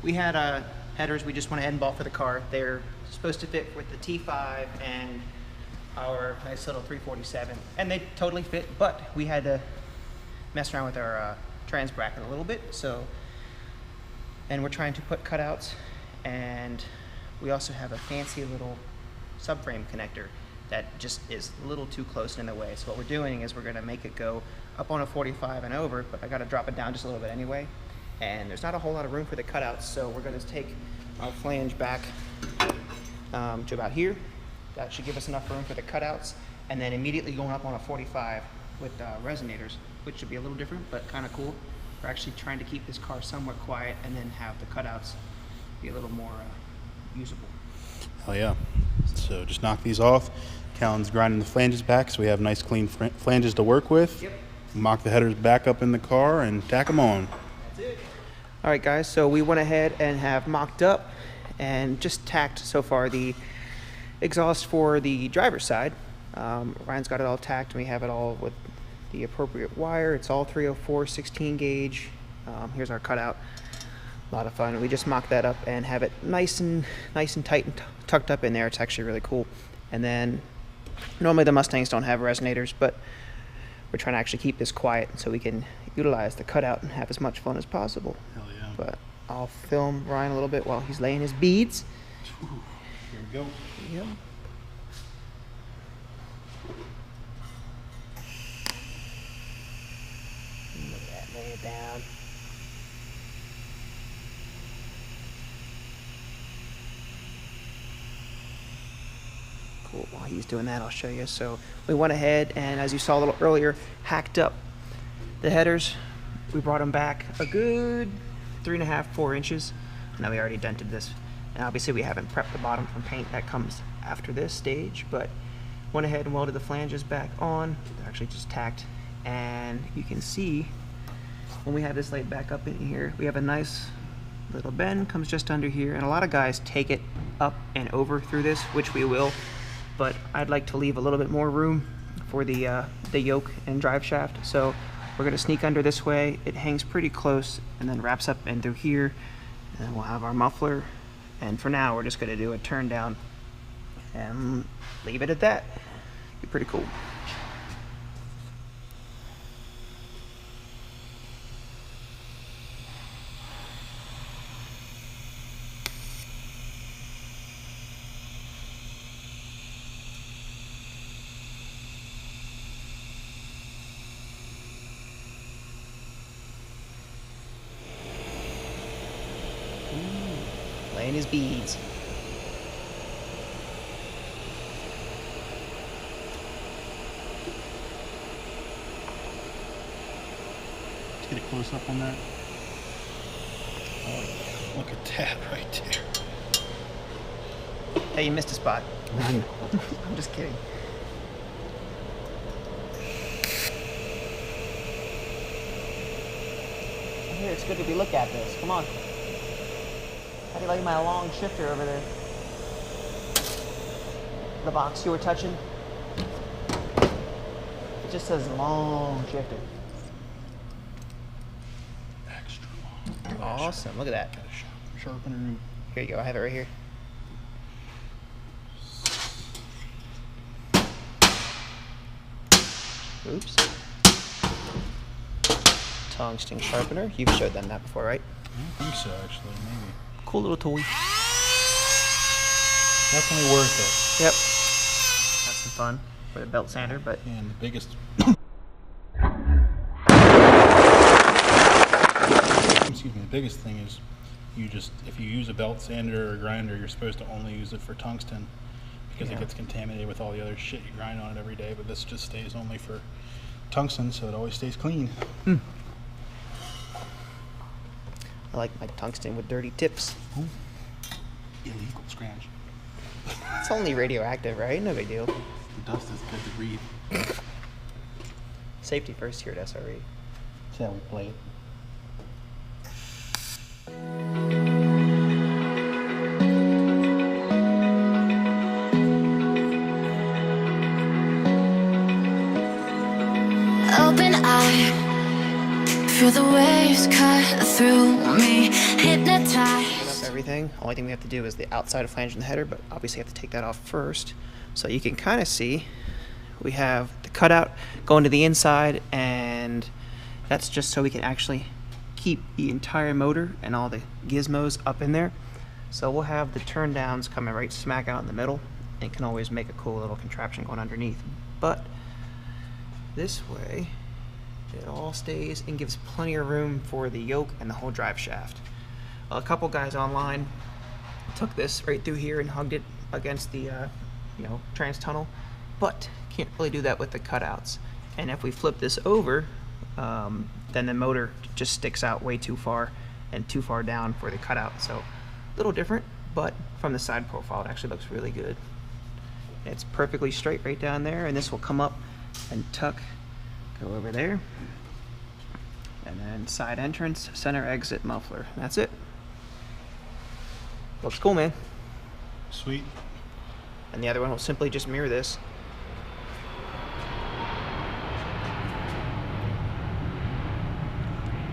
We had headers we just went ahead and bought for the car. They're supposed to fit with the T5 and our nice little 347, and they totally fit, but we had to mess around with our trans bracket a little bit. And we're trying to put cutouts, and we also have a fancy little subframe connector that just is a little too close in the way. So what we're doing is we're going to make it go up on a 45 and over, but I got to drop it down just a little bit anyway. And there's not a whole lot of room for the cutouts, so we're going to take our flange back to about here. That should give us enough room for the cutouts, and then immediately going up on a 45 with resonators, which should be a little different, but kind of cool. We're actually trying to keep this car somewhat quiet and then have the cutouts be a little more usable. Oh yeah. So just knock these off. Callan's grinding the flanges back so we have nice clean flanges to work with. Yep. Mock the headers back up in the car and tack them on. That's it. All right, guys, so we went ahead and have mocked up and just tacked so far the exhaust for the driver's side. Ryan's got it all tacked, and we have it all with the appropriate wire. It's all 304 16 gauge. Here's our cutout. A lot of fun. We just mocked that up and have it nice and tight and tucked up in there. It's actually really cool. And then normally the Mustangs don't have resonators, but we're trying to actually keep this quiet so we can utilize the cutout and have as much fun as possible. Hell yeah. But I'll film Ryan a little bit while he's laying his beads. Here we go. Yep. Look at that, lay it down. Cool. While he's doing that, I'll show you. So we went ahead and, as you saw a little earlier, hacked up the headers. We brought them back a good 3.5, 4 inches. Now we already dented this, and obviously we haven't prepped the bottom from paint. That comes after this stage, but went ahead and welded the flanges back on. They're actually just tacked, and you can see when we have this laid back up in here, we have a nice little bend, comes just under here, and a lot of guys take it up and over through this, which we will, but I'd like to leave a little bit more room for the yoke and drive shaft. So we're going to sneak under this way. It hangs pretty close and then wraps up in through here, and we'll have our muffler. And for now, we're just going to do a turn down and leave it at that. Be pretty cool. Laying his beads. Let's get a close up on that. Oh yeah, look at that right there. Hey, you missed a spot. I'm just kidding. Here, it's good to be look at this. Come on. How do you like my long shifter over there? The box you were touching? It just says long shifter. Extra long. Awesome, look at that. Got a sharpener. Here you go, I have it right here. Oops. Tungsten sharpener. You've showed them that before, right? I don't think so, actually. Maybe. Cool little toy. Definitely worth it. Yep. That's some fun for the belt sander, but And the biggest. Excuse me. The biggest thing is if you use a belt sander or a grinder, you're supposed to only use it for tungsten because it gets contaminated with all the other shit you grind on it every day. But this just stays only for tungsten, so it always stays clean. I like my tungsten with dirty tips. Ooh. Illegal scratch. It's only radioactive, right? No big deal. The dust is good to breathe. Safety first here at SRE. That's how we play it. Open eye, feel the waves cut through me, hypnotized. That's everything. Only thing we have to do is the outside flange and the header, but obviously have to take that off first. So you can kind of see we have the cutout going to the inside, and that's just so we can actually keep the entire motor and all the gizmos up in there. So we'll have the turn downs coming right smack out in the middle, and can always make a cool little contraption going underneath. But this way it all stays and gives plenty of room for the yoke and the whole drive shaft. A couple guys online took this right through here and hugged it against the trans tunnel, but can't really do that with the cutouts. And if we flip this over, then the motor just sticks out way too far and too far down for the cutout. So a little different, but from the side profile it actually looks really good. It's perfectly straight right down there, and this will come up and tuck, go over there, and then side entrance, center exit, muffler. That's it. Looks cool, man. Sweet. And the other one will simply just mirror this.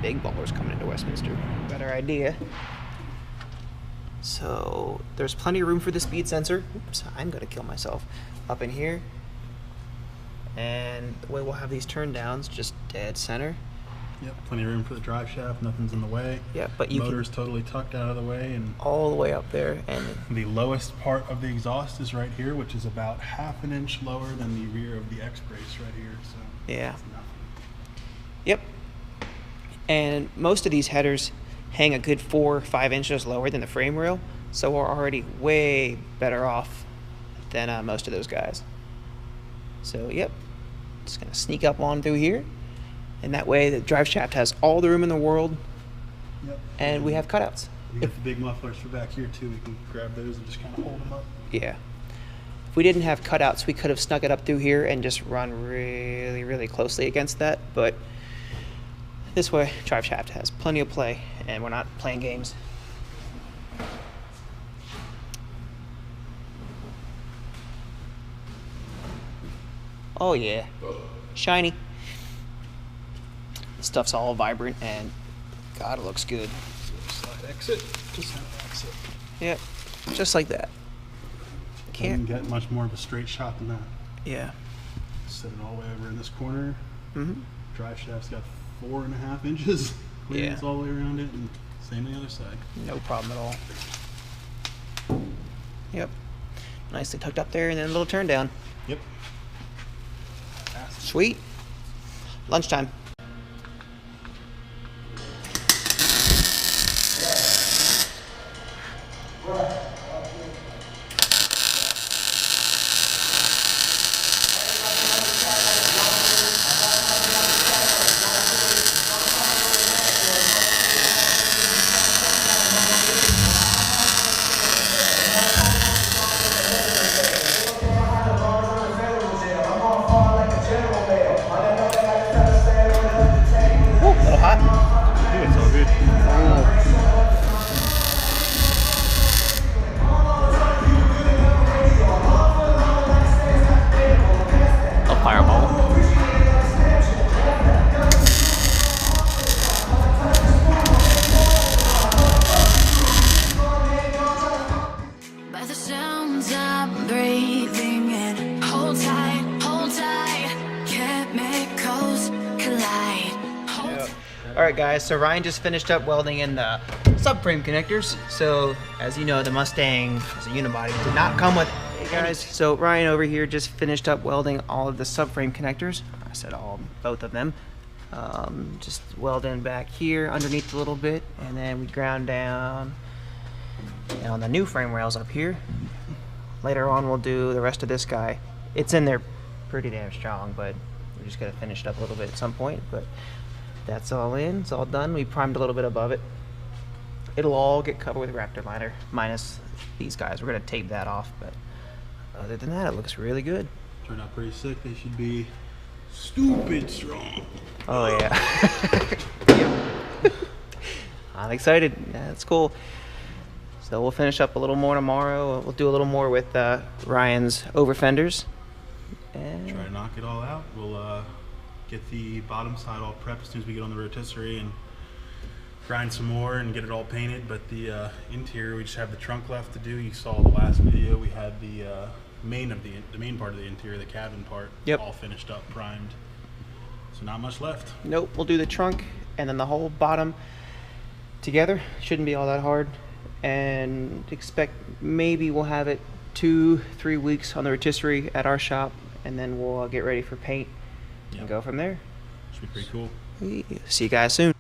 Big ballers coming into Westminster. Better idea. So there's plenty of room for the speed sensor. Oops, I'm gonna kill myself. Up in here. And the way we'll have these turn downs, just dead center. Yep, plenty of room for the drive shaft, nothing's in the way. Yeah, but you motor's totally tucked out of the way, and all the way up there. And the lowest part of the exhaust is right here, which is about half an inch lower than the rear of the X brace right here. So yeah. it's nothing. Yep. And most of these headers hang a good 4 or 5 inches lower than the frame rail, so we're already way better off than most of those guys. So yep, just gonna sneak up on through here, and that way the drive shaft has all the room in the world. Yep. And we have cutouts. We got the big mufflers for back here too. We can grab those and just kind of hold them up. Yeah. If we didn't have cutouts, we could have snuck it up through here and just run really, really closely against that, but this way, drive shaft has plenty of play, and we're not playing games. Oh yeah, shiny. The stuff's all vibrant, and God, it looks good. Slide exit, just have exit. Yep, just like that. Can't get much more of a straight shot than that. Yeah. Set it all the way over in this corner. Mm-hmm. Drive shaft's got 4.5 inches clearance Yeah. all the way around it, and same on the other side. No problem at all. Yep. Nicely tucked up there, and then a little turn down. Yep. Sweet. Lunchtime. Alright guys, so Ryan just finished up welding in the subframe connectors. So as you know, the Mustang as a unibody did not come with it, guys. So Ryan over here just finished up welding all of the subframe connectors. I said all, both of them. Just weld in back here underneath a little bit, and then we ground down on the new frame rails up here. Later on we'll do the rest of this guy. It's in there pretty damn strong, but we're just gonna finish it up a little bit at some point. But that's all in, it's all done. We primed a little bit above it. It'll all get covered with Raptor liner, minus these guys. We're gonna tape that off, but other than that, it looks really good. Turned out pretty sick. They should be stupid strong. Oh yeah. Yep. I'm excited. That's cool. So we'll finish up a little more tomorrow. We'll do a little more with Ryan's over fenders. And Try to knock it all out. We'll get the bottom side all prepped as soon as we get on the rotisserie and grind some more and get it all painted. But the interior, we just have the trunk left to do. You saw the last video. We had the main part of the interior, the cabin part, yep, all finished up, primed. So not much left. Nope. We'll do the trunk and then the whole bottom together. Shouldn't be all that hard. And expect maybe we'll have it 2-3 weeks on the rotisserie at our shop, and then we'll get ready for paint and go from there. Should be pretty cool. See you guys soon.